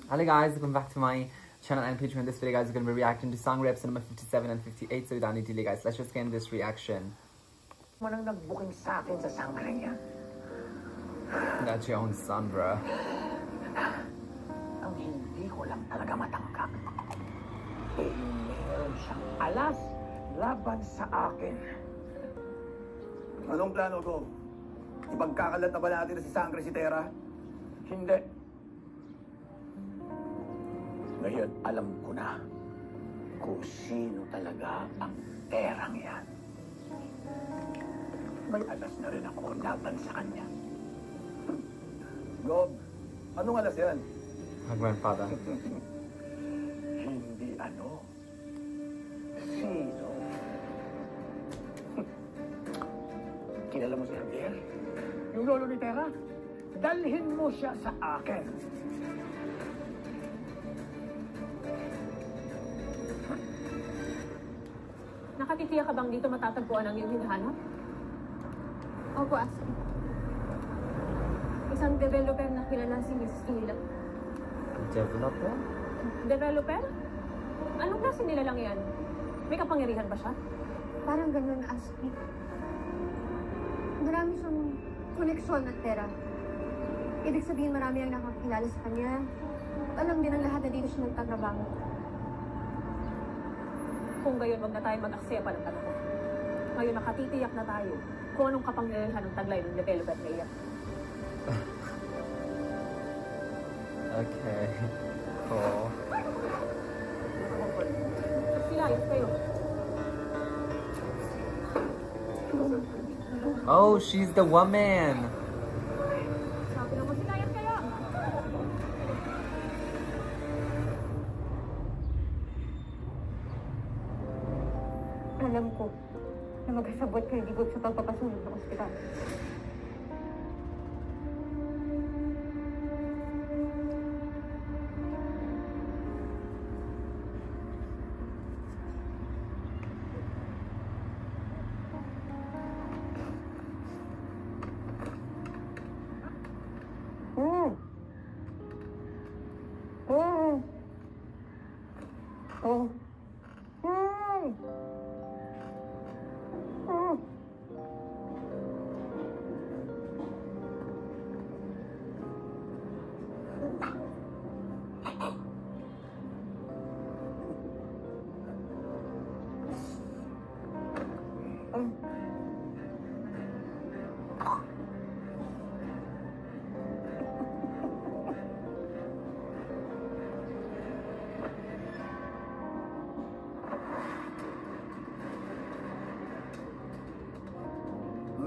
Hello guys, welcome back to my channel and Patreon. In this video guys, we're going to be reacting to song reps number 57 and 58. So without any delay guys, let's just get into this reaction. Manang nagbuking sa akin sa sangre niya. That's your own son, bro. Ang hindi ko lang talaga matangkap. Eh, meron siyang alas laban sa akin. Anong plano to? Ipagkakalat na ba natin na si Sangre si Tera? Hindi. Ngayon alam ko na kung sino talaga ang terang yan. May alas na rin ako laban sa kanya. Gob, anong alas yan? My grandfather. Hindi ano. Sino? Kilala mo si Javier? Yung lolo ni Tera? Dalhin mo siya sa akin. Nakatitiya ka bang dito matatagpuan ang iyong hinahanap? Opo, Ashley. Isang developer na kilala si Mrs. Ila. Developer? Developer? Anong klase nila lang yan? May kapangyarihan ba siya? Parang ganun, Ashley. Marami siyang koneksyon at pera. Ibig sabihin marami ang nakakilala sa kanya. Alam din ang lahat na dito siya nagtatrabaho. Kung gayon, wag na tayo mag-aksaya pa ng tanong. Ngayon nakatitiyak na tayo kung anong kapangyarihan ng taglay ng developer na iyan. Okay. Cool. Silayas kayo. Oh, she's the woman. Sabi naman silayas kayo. Alam ko na magkasabot kayo digod sa pagpapasunod ng ospital.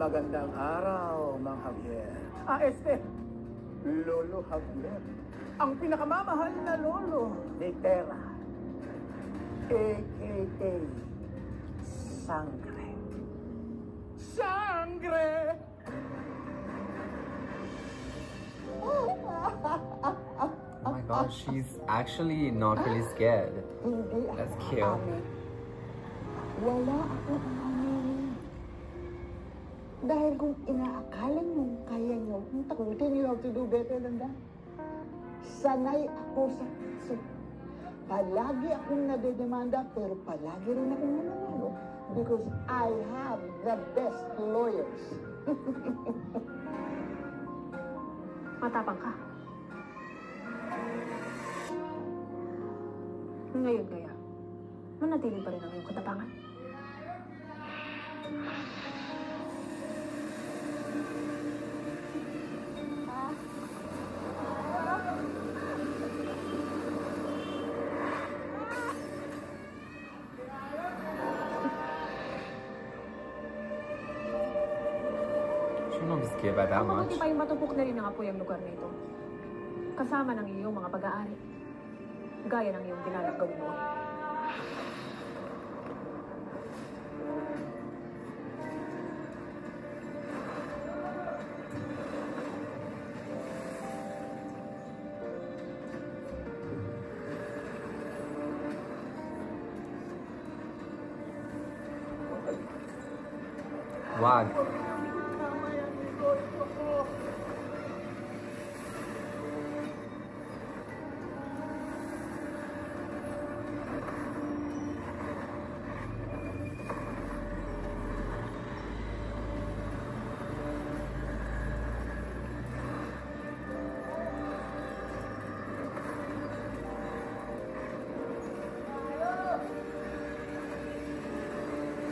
Magandang araw, Mang Javier. Lolo Javier. Ang pinakamamahal na lolo ni Tera. A.K.A. Sangre. Sangre! Oh my god, she's actually not really scared. That's cute. Wala akong amin. Dahil kung inaakalan mong kaya niyo, takutin, you have to do better than that. Sanay ako sa palagi akong nadedemanda, pero palagi rin akong nananalo. Because I have the best lawyers. Matapang ka. Ngayon kaya, manatili pa rin ang iyong katapangan. She won't be scared by that much. Mabuti pa yung matupok na rin ng apoy ang lugar na ito. Kasama ng iyong mga pag-aari. Gaya ng iyong dinalak gawin mo. Wag.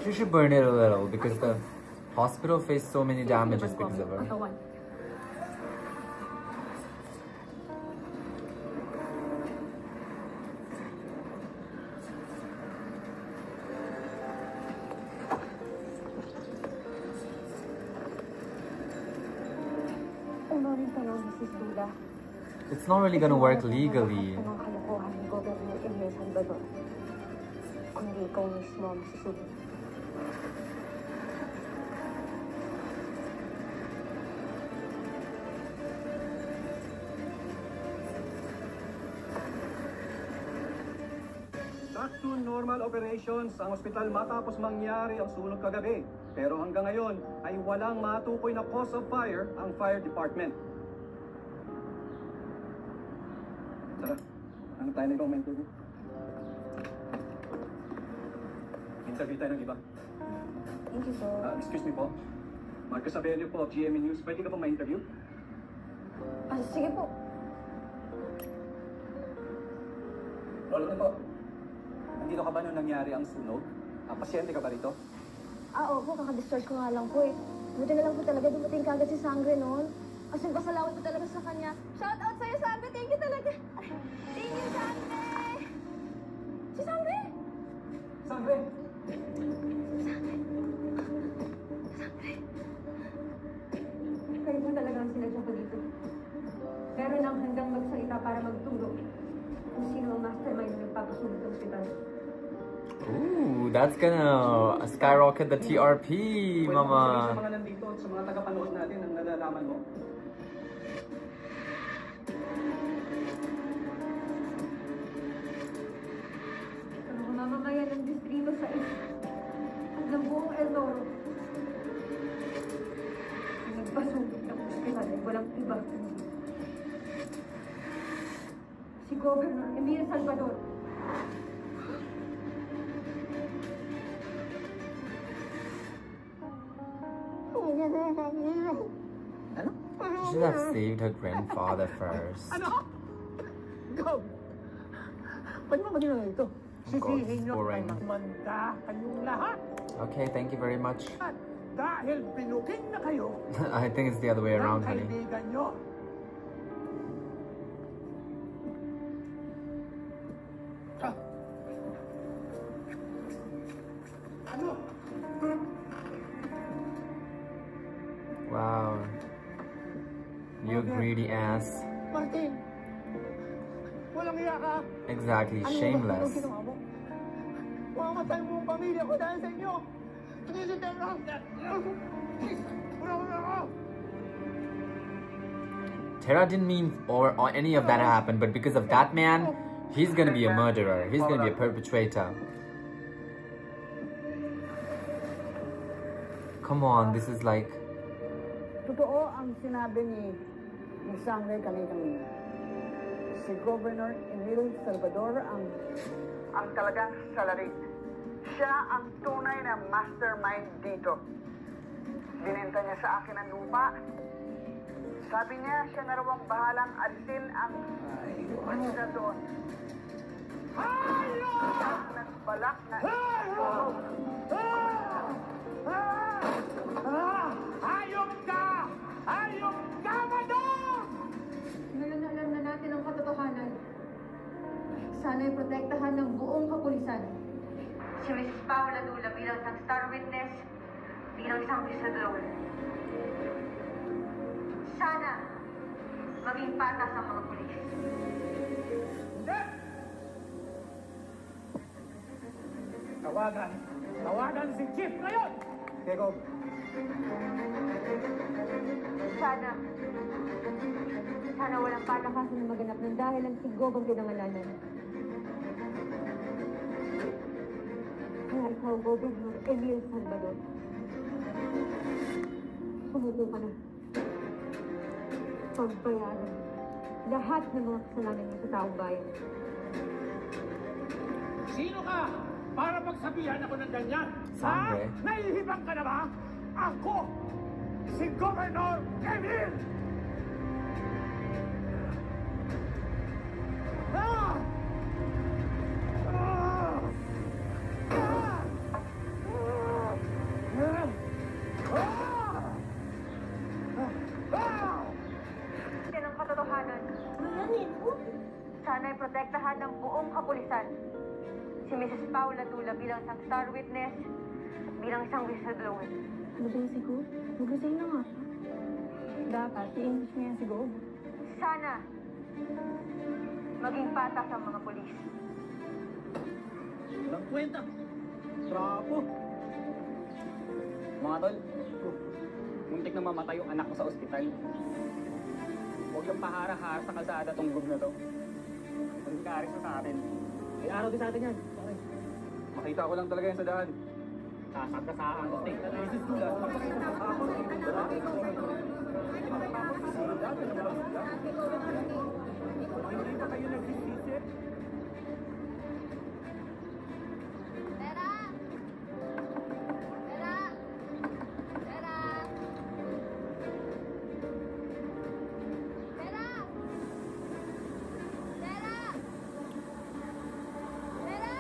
She should burn it a little because the hospital faced so many damages because of her. Katawan. Umaring ka lang, Mrs. Dula. It's not really gonna work legally. Ang kalokohan ni Governor Emil Salvador. Kundi ikaw mismo ang susunod. Back to normal operations ang ospital matapos mangyari ang sunog kagabi. Pero hanggang ngayon ay walang matukoy na cause of fire ang fire department. Tara, ano tayo na ibang interview? Interview tayo ng iba. Thank you po. Excuse me po. Marcos Abelio po, GMA News. Pwede ka pa ma-interview? Sige po. Roland po. Nandito ka ba nung nangyari ang sunog? Pasyente ka ba rito? Opo, kakadischarge ko nga lang po eh. Buti na lang po talaga dumating kagad si Sangre noon. As in, pasalamat po talaga sa kanya. Shout out sa'yo, Sangre! Thank you talaga! Thank you, Sangre! Si Sangre! Sangre! Kayo po talaga ang sinadya ko dito. Pero nang handang magsalita para magtulong kung sino ang mastermind ng nagpapasunod ng ospital. Ooh, that's gonna skyrocket the TRP, Pwede mo sabihin sa mama. mga nandito at sa mga tagapanood natin ang nalalaman mo? Sa mga mamamayan ng Distrito 6 at ng buong El Noro, ang nagpasugod ng ospital ay walang iba kundi si Governor Emil Salvador. She should have saved her grandfather first. Ano? Go! Pwede mo maging ito? Sisihin nyo boring. ang manda kayong lahat. Okay, thank you very much. At dahil binuking na kayo I think it's the other way around, ng honey. kaibigan nyo. Ah. Ano? Wow. You greedy ass. Martin! Walang iya ka! Exactly, Ano shameless. ba ginawa mo? Mamatay mo ang pamilya ko dahil sa inyo! Hindi si Tera! Wala ako! Tara didn't mean or any of that happened, but because of that man, he's gonna be a murderer. He's gonna be a perpetrator. Come on, this is like... Totoo ang sinabi ni Sangre kanina. Si Governor Emil Salvador ang talagang salarin. Siya ang tunay na mastermind dito. Binenta niya sa akin ang lupa. Sabi niya, siya na raw ang bahalang alisin ang bansa doon. Nagbalak na Hayop ka! Hayop ka, madam! Ngayon na alam na natin ang katotohanan. Sana'y protektahan ng buong kapulisan. Si Mrs. Paula Dula bilang isang star witness, bilang isang whistleblower. Sana maging patas ang mga pulis. Hindi! Tawagan si Chief ngayon! Kego, Sana walang patakasan na maganap ng dahil ang sigog ang pinangalanan. Kaya ikaw, Governor Emil Salvador. Sumundo ka na. Pagbayaran lahat ng mga kasalanan niya sa taong bayan. Sino ka? Para magsabihan ako ng ganyan? Sangre. Ha? Nahihibang ka na ba? Ako! Si Governor Emil! Ah! Ah! Ah! sana'y protektahan ng buong kapulisan si Mrs. Paula Tula bilang isang star witness at bilang isang whistleblower. Ano ba yung si Gob? Mag-resign na nga siya. Dapat, i-English niya yan si Gob. Sana maging patas ang mga pulis. Walang kwenta. Bravo. Mga tol, muntik na mamatay yung anak ko sa ospital. Huwag yung pahara-hara sa kalsada tong group na to. Ang kaaris na sa atin. May araw din sa atin yan. Okay. Makita ko lang talaga yan sa daan. Sasagkasaan ko. Mrs. Tula. Hindi ba kayo nagsisisip? Tera! Tera! Tera! Tera! Tera! Tera!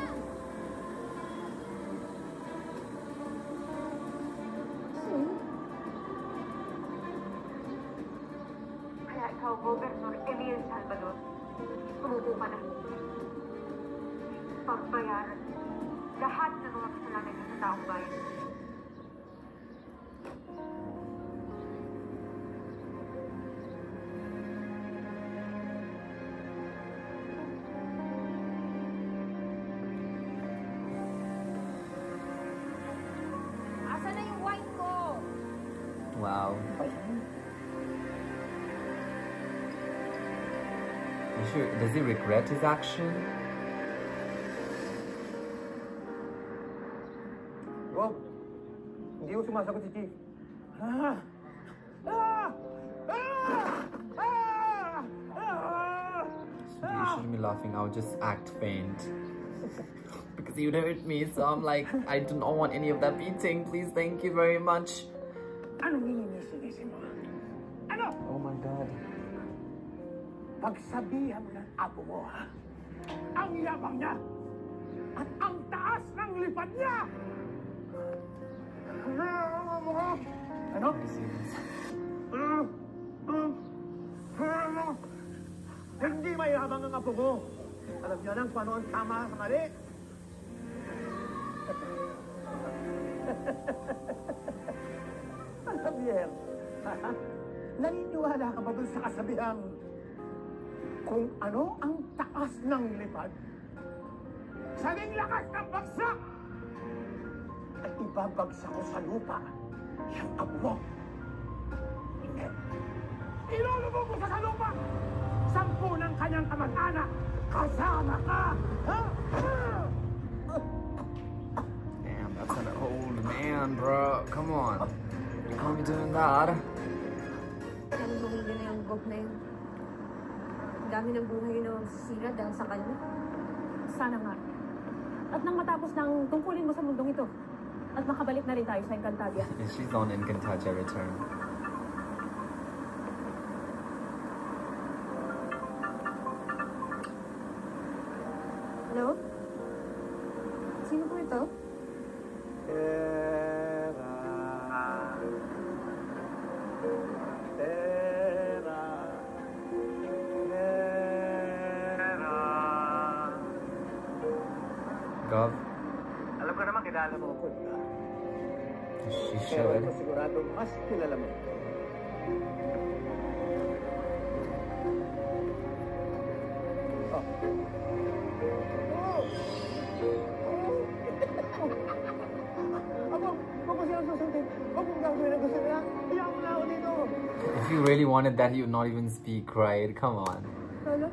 Kaya ikaw, Gobernador Emil Salvador, tumubo ka na. Pagbayaran lahat ng mga kasalanan niyo sa taong bayan. Asa na yung wine ko? Wow. You sure? Does he regret his action? Rob, hindi ko sumasagot si Chief. You shouldn't be laughing. I'll just act faint. Because you'd hurt me, so I'm like, I do not want any of that beating. Please, thank you very much. Anong hinihinisi mo? Ano? Oh my god. Pagsabihan mo ng apo mo, ha? Ang yabang niya! At ang taas ng lipad niya! Ano? Hindi mayabang ang apo mo. Alam niyo nang paano ang tama sa mali. Javier, naniniwala ka ba dun sa kasabihang kung ano ang taas ng lipad, saling lakas ng bagsak at ibabagsak ko sa lupa siyang apo mo. Hindi. Ilulubog mo sa lupa. 10 ng kanyang kamag-anak. Kasama ka. Ha? Damn, that's an old man, bro. Come on. You can't be doing that. Ano mamili na yung Gob na yun? Ang dami ng buhay na sira dahil sa kanya. Sana nga. At nang matapos ng tungkulin mo sa mundong ito, at makabalik na rin tayo sa Encantadia. She's on Encantadia return. Hello? Sino po ito? Tera. Tera. Tera. Gov? Alam ko naman, kilala mo ako, di ba? She Pero should. ito sigurado mas kilala mo. Oh. If you really wanted that, you would not even speak, right? Come on. Lolo?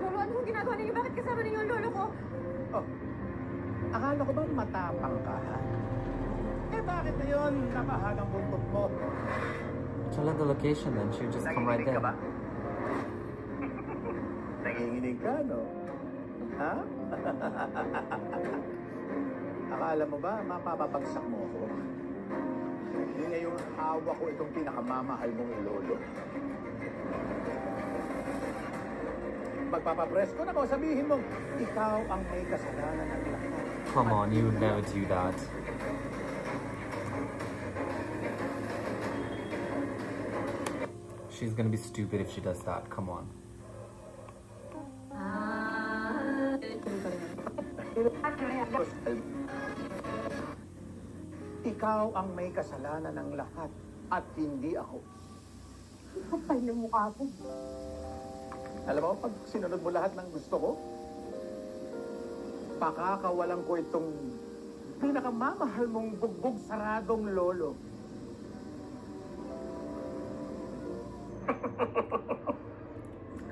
Lolo, ano yung ginagawa ninyo? Bakit kasama ninyo ang lolo ko? Oh, akala ko bang matapang ka, ha? Eh, bakit na yun napahagang buntot mo? Tell her the location then. She'll just come right Nanginginig ka there. ba? Nanginginig ka, no? Ha? Akala mo ba mapapabagsak mo ako? Hindi ngayong hawak ko itong pinakamamahal mong lolo. Magpapapress ko na ko, sabihin mo, ikaw ang may kasalanan ng lahat. Come on, you would never do that. She's gonna be stupid if she does that. Come on. Ikaw ang may kasalanan ng lahat at hindi ako. Kapal na mukha ko. Alam mo, pag sinunod mo lahat ng gusto ko, pakakawalan ko itong pinakamamahal mong bugbog saradong lolo.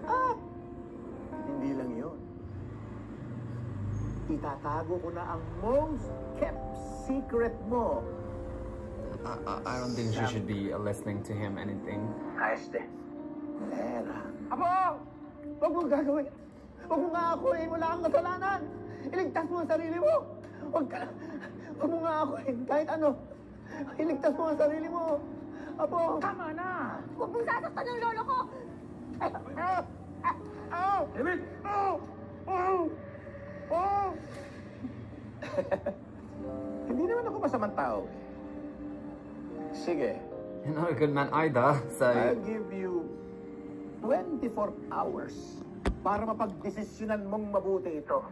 At hindi lang yun. Itatago ko na ang most kept secret mo. I don't think she should be listening to him anything. Este. Lera. Apo! Huwag mong gagawin. Huwag mo nga ako eh. Wala kang kasalanan. Iligtas mo ang sarili mo. Huwag mo nga ako eh. Kahit ano. Iligtas mo ang sarili mo. Apo! Tama na! Huwag mong sasaktan ng lolo ko! David! Hindi naman ako masamang tao. Sige. You're not a good man either, so... I'll give you 24 hours para mapagdesisyonan mong mabuti ito.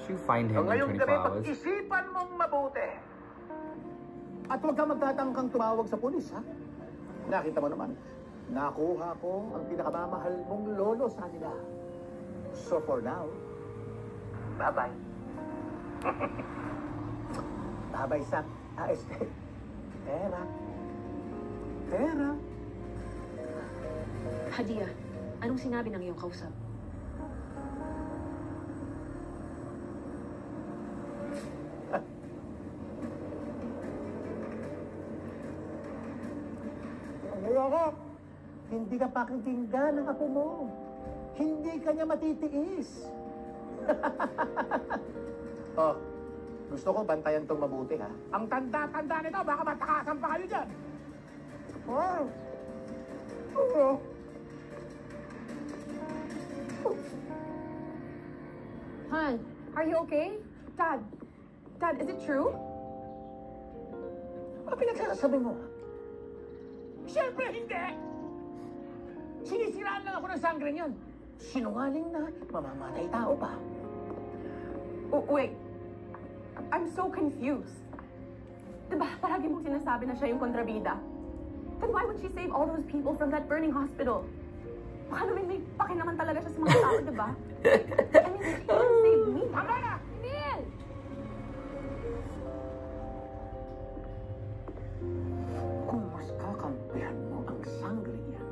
You find him in Ngayong 24 gabi, hours. pag-isipan mong mabuti. At huwag ka magtatangkang tumawag sa pulis, ha? Nakita mo naman, nakuha ko ang pinakamamahal mong lolo sa kanila. So for now, bye-bye. Bye-bye sa este. Pera. Pera. Hadia, anong sinabi ng iyong kausap? Ayoko. Hindi ka pakikinggan ng apo mo. Hindi ka niya matitiis. Oh, gusto ko bantayan tong mabuti, ha? Ang tanda-tanda nito, baka matakasan pa kayo dyan. Oh. Oh. Han, are you okay? Dad, is it true? Ano pinagsasabi mo? Siyempre hindi! Sinisiraan lang ako ng sangre niyan. Sinungaling na, mamamatay tao pa. Oh, wait. I'm so confused. Diba, palagi mong sinasabi na siya yung kontrabida. Then why would she save all those people from that burning hospital? Baka naman may pakilaman talaga siya sa mga tao, diba? I mean, she even saved me. Tama na! Neil! Kung mas kakampihan mo ang sangre niya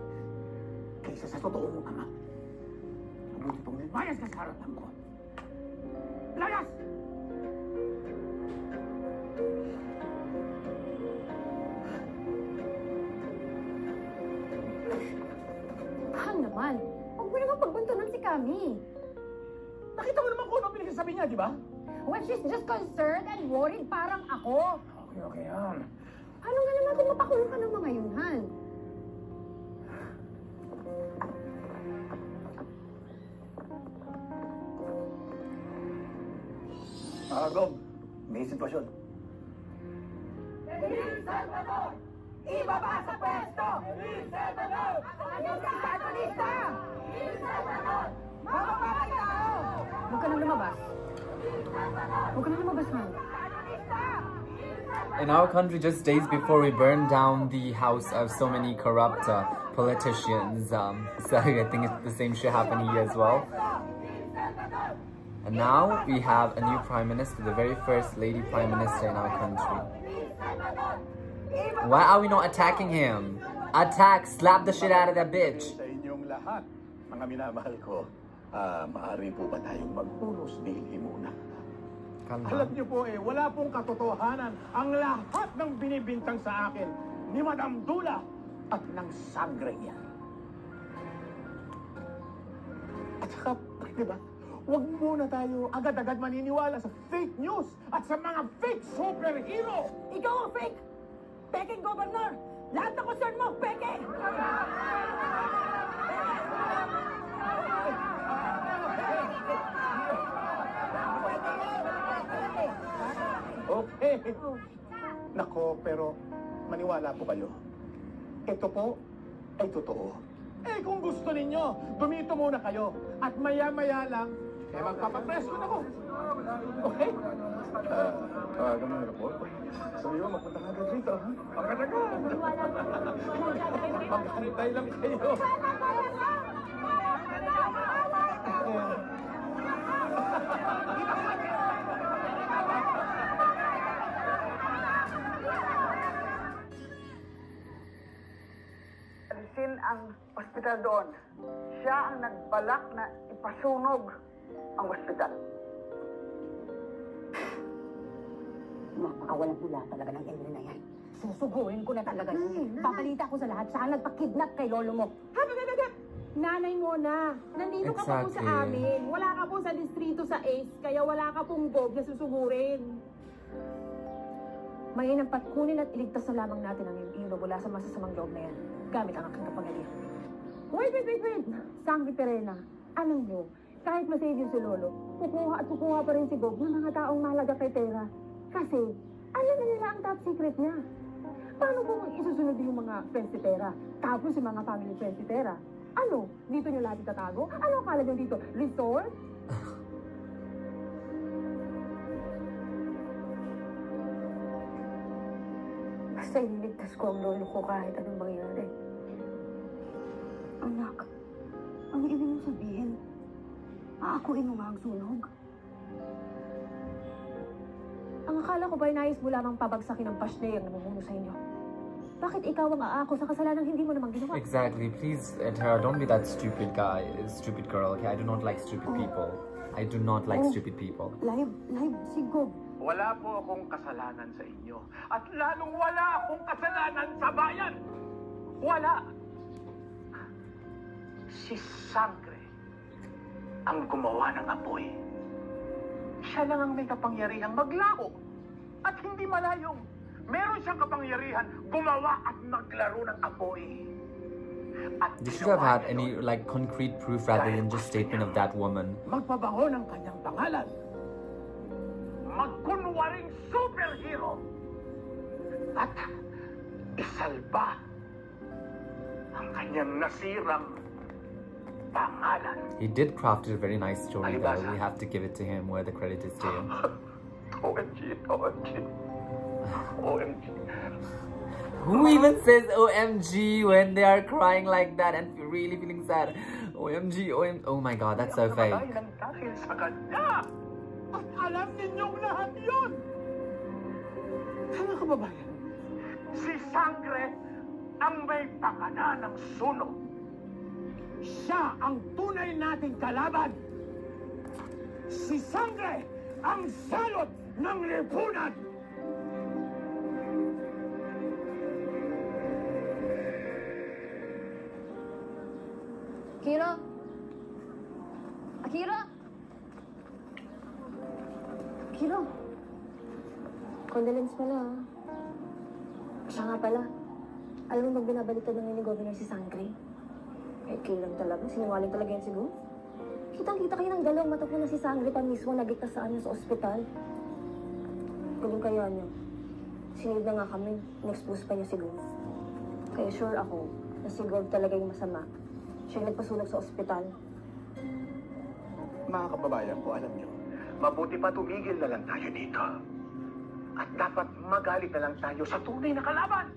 kaysa sa totoo mong ama, mabuti pong mayas ka sa harapan ko. Layas! Han naman, huwag mo naman pagbuntunan si Kami. Nakita mo naman kung ano pinagsasabi niya, di ba? When she's just concerned and worried parang ako. Okay yan. Ano nga naman kung mapakulong ka ng mga yun, Han? Gob, may sitwasyon. Ibaba sa pwesto! Ang katalista! Mababay tao! Huwag ka nang lumabas. Huwag ka nang lumabas, man. In our country, just days before we burned down the house of so many corrupt politicians, so I think the same should happen here as well. And now we have a new Prime Minister, the very first lady Prime Minister in our country. Why are we not attacking him? Attack! Slap the shit out of that bitch! Sa inyong lahat, mga minamahal ko, maaari po ba tayong magpunos dili muna? Alam niyo po wala pong katotohanan ang lahat ng binibintang sa akin ni Madam Dula at ng sangre niya. At saka, di ba, huwag muna tayo agad-agad maniniwala sa fake news at sa mga fake superhero! Ikaw ang fake! Peking governor! Lahat ng concern mo, peke! Okay. Nako, pero maniwala po kayo. Ito po ay totoo. Eh kung gusto ninyo, dumito muna kayo. At maya-maya lang, magpapapresko na ko. Okay? Ganun na po. So yun, magpunta ka agad dito, ha? Magkata ka! Magkantay lang kayo. Alisin ang ospital doon. Siya ang nagbalak na ipasunog ang ospital. Mapakawalang hula talaga ng Henry na yan. Susugurin ko na talaga yun. Pabalita ko sa lahat, siya ang nagpakidnap kay lolo mo. Nanay mo na. Nandito ka pa po sa amin. Wala ka po sa distrito sa ACE, kaya wala ka pong gob na susugurin. Mainam pat kunin at iligtas na lamang natin ang ilo mula sa masasamang loob na yan, gamit ang aking kapangyarihan. Wait. Sangre Perena, alam niyo, kahit masave yun si Lolo, kukuha pa rin si Bob ng mga taong mahalaga kay Tera. Kasi, alam na nila ang top secret niya. Paano kung isusunod yung mga friends si Tera? Tapos yung mga family friends si Tera? Ano? Dito niyo lahat itatago? Ano akala niyo dito? Resort? Basta iniligtas ko ang lolo ko kahit anong mangyari. Anak, ang ibig mong sabihin, aakuin mo nga ang sunog? Ang akala ko ba'y nais mo lamang pabagsakin ang pasnay ang namumuno sa inyo? Bakit ikaw ang aako sa kasalanang hindi mo namang ginawa? Exactly. Please, Tara, don't be that stupid guy, stupid girl. Okay, I do not like stupid people. I do not like stupid people. Live, si Gob. Wala po akong kasalanan sa inyo. At lalong wala akong kasalanan sa bayan. Wala. Si Sangre ang gumawa ng apoy. Siya lang ang may kapangyarihang maglako. At hindi malayong. Meron siyang kapangyarihan gumawa at maglaro ng apoy. At They should have had any like concrete proof rather than just statement of that woman. magpabango ng kanyang pangalan. Magkunwaring superhero. At isalba ang kanyang nasirang pangalan. He did craft a very nice story though. We have to give it to him where the credit is due. OMG. OMG. Who even says OMG when they are crying like that and really feeling sad? OMG. Oh my god, that's so fake. Dahil sa kanya. At alam ninyong lahat yun. Mga kababayan, si Sangre ang may pakana ng sunog. Siya ang tunay nating kalaban. Si Sangre ang salot ng lipunan. Akira! Akira! Akira! Condolence pala, ha? Siya nga pala. Alam mo bang binabaliktad ng ni Governor si Sangre? Eh, kailan talaga? Sinungaling talaga yan siguro? Kitang-kita kayo ng dalawang mata po na si Sangre pa mismo nagigtas sa niya sa ospital. Kung kaya niyo, sinave na nga kami. Next-post pa niya siguro. Kaya sure ako na si Gov talaga yung masama. Siya yung nagpasunog sa ospital. Mga kababayan ko, alam nyo, mabuti pa tumigil na lang tayo dito. At dapat magalit na lang tayo sa tunay na kalaban.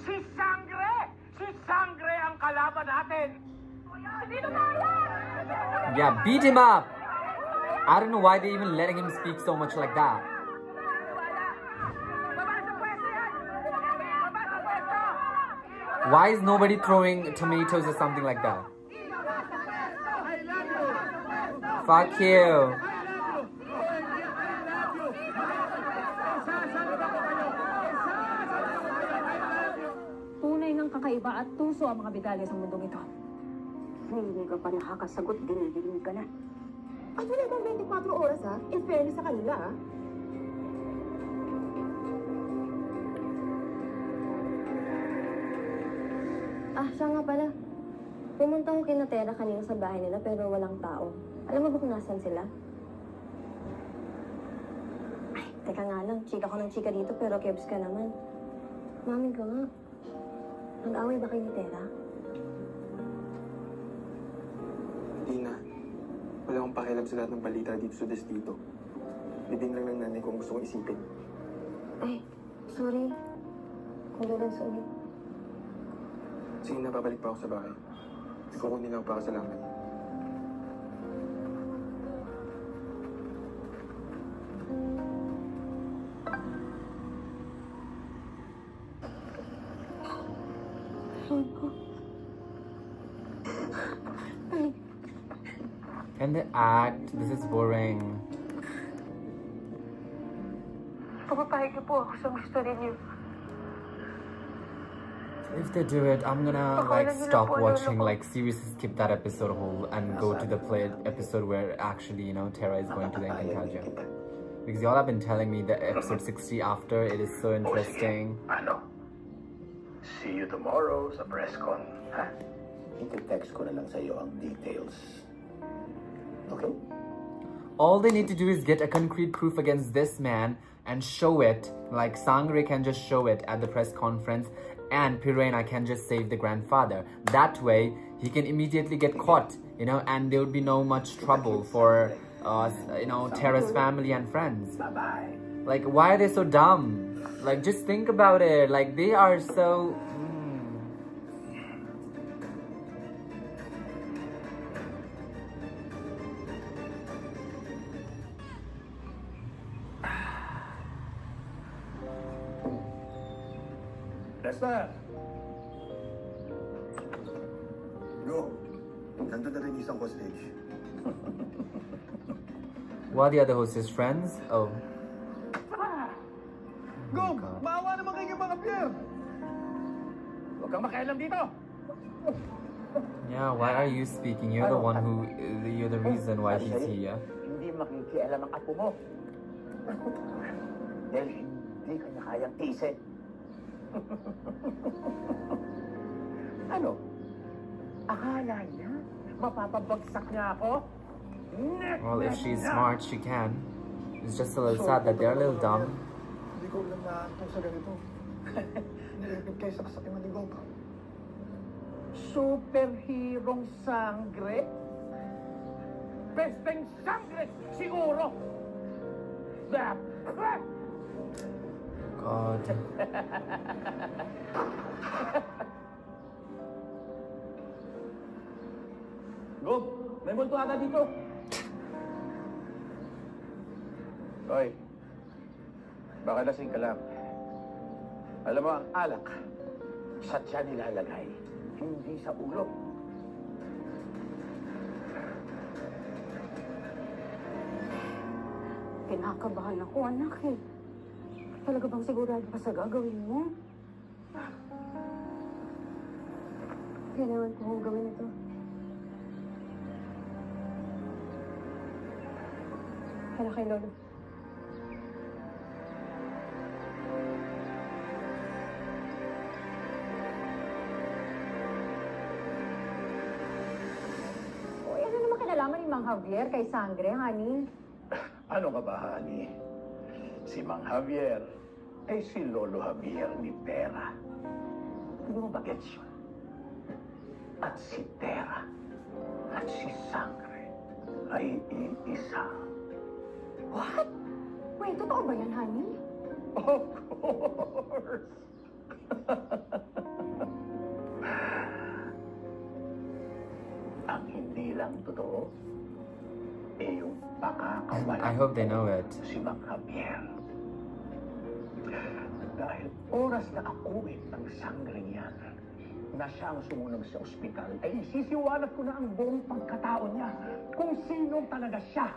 Si Sangre! Si Sangre ang kalaban natin! Yeah, beat him up! I don't know why they're even letting him speak so much like that. Why is nobody throwing tomatoes or something like that? Fuck you. Tunay ng kakaiba at tuso ang mga bidalya sa mundong ito. Hindi ka pa nakakasagot, dinidinig ka na. At wala bang 24 oras, ha? In fairness sa kanila, ha? Siya nga pala. Pumunta ko kina Tera kanina sa bahay nila pero walang tao. Alam mo ba kung nasan sila? Ay, teka nga lang. Chika ko ng chika dito pero kebs ka naman. Mamin ka nga. Nag-away ba kayo ni Tera? pakialam sa lahat ng balita dito sa destito. Bibing lang ng nanay ko ang gusto kong isipin. Ay, sorry. Condolence ulit. Sige na, babalik pa ako sa bahay. Kukunin lang para sa langit. Can they act? This is boring. Papapahig niyo po ako sa gusto ninyo. If they do it, I'm gonna like stop watching, like seriously skip that episode whole and go to the episode where actually, you know, Terra is going to the Encantadia. Because y'all have been telling me the episode 60 after, it is so interesting. Ano? See you tomorrow sa press con. Ha? I-text ko na lang sa iyo ang details. Okay? All they need to do is get a concrete proof against this man and show it. Like Sangre can just show it at the press conference, and Pirena can just save the grandfather. That way, he can immediately get caught, you know, and there would be no much trouble for, you know, Terra's family and friends. Bye-bye. Like, why are they so dumb? Like, just think about it. Like, they are so... Lester! Go! Nandun na rin isang hostage. What are the other hostess friends? Oh. Go! Maawa naman kayo mga Pierre! Huwag kang makialam dito! Yeah, why are you speaking? You're the one who... You're the reason why he's here. Hindi makikialam ang apo mo. Dahil hindi kanya kayang tiisin. Ano? Akala niya? Mapapabagsak niya ako? Well, if she's smart, she can. It's just a little sad that they're a little dumb. Hindi ko alam na ito sa ganito. Nilipid kayo sa kasakit maligong. Superhirong sangre? Besteng sangre, siguro! God. Gob, may multo ata dito. Hoy, baka lasing ka lang. Alam mo, ang alak, sa tiyan nilalagay, hindi sa ulo. Kinakabahan ako, anak eh. Talaga bang sigurado ka sa gagawin mo? Kailangan ko kong gawin ito. Para kay Lolo. Uy, ano naman kinalaman ni Mang Javier kay Sangre, honey? Ano ka ba, honey? Si Mang Javier ay si Lolo Javier ni Terra. Hindi mo ba gets yun? At si Terra at si Sangre ay iisa. What? Wait, totoo ba yan, honey? Of course! Ang hindi lang totoo, eh yung pakakawala. I hope they know it. Si Mang Javier. Dahil oras na akuin ang sanggring yan, na siya ang sumunod sa ospital, ay isisiwanag ko na ang buong pagkatao niya kung sino talaga siya.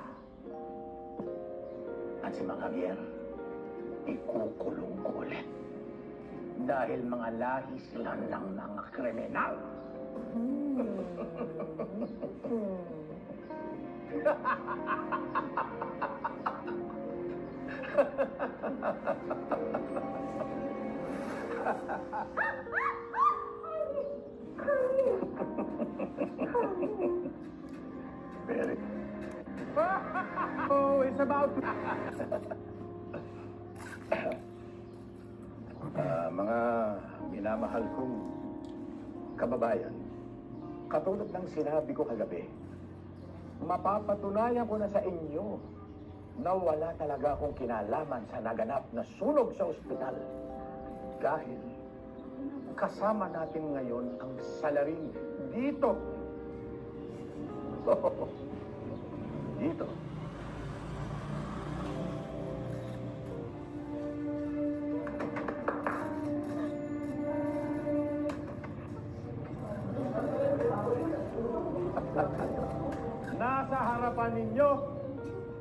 At si Mang Javier, ikukulong ko ulit. Dahil mga lahi sila ng mga kriminal. Very. Oh, it's about mga minamahal kong kababayan, katulad ng sinabi ko kagabi, mapapatunayan ko na sa inyo na wala talaga akong kinalaman sa naganap na sunog sa ospital. Dahil kasama natin ngayon ang salarin dito. Dito. Nasa harapan ninyo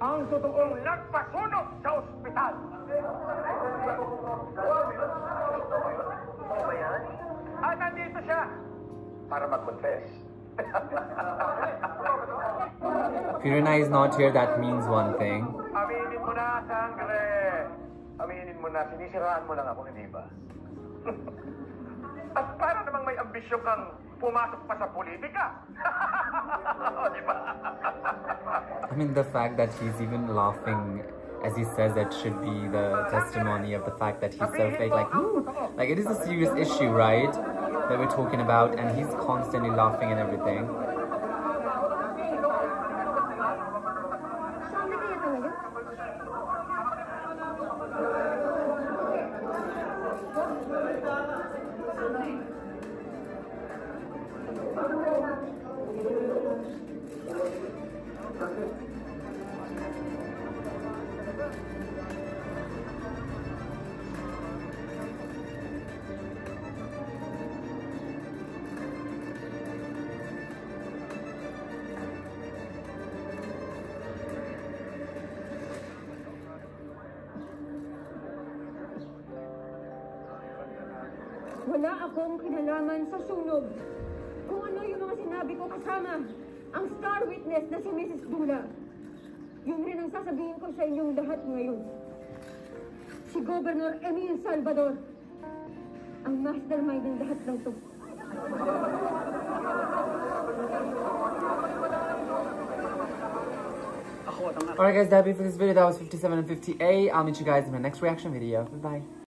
ang totoong nagpasunog sa ospital. At nandito siya para mag-confess. Pirena is not here, that means one thing. Aminin mo na, Sangre. Aminin mo na, sinisiraan mo lang ako, hindi ba? At para namang may ambisyon kang pumasok pa sa politika. Di ba? I mean, the fact that he's even laughing as he says that should be the testimony of the fact that he's so fake. Like, ooh, like it is a serious issue, right? That we're talking about, and he's constantly laughing and everything. Wala akong kinalaman sa sunog. Kung ano yung mga sinabi ko kasama ang star witness na si Mrs. Dula. Yun rin ang sasabihin ko sa inyong lahat ngayon. Si Governor Emil Salvador ang mastermind ng lahat ng to. Alright guys, that'll be for this video. That was 57 and 58. I'll meet you guys in my next reaction video. Bye-bye.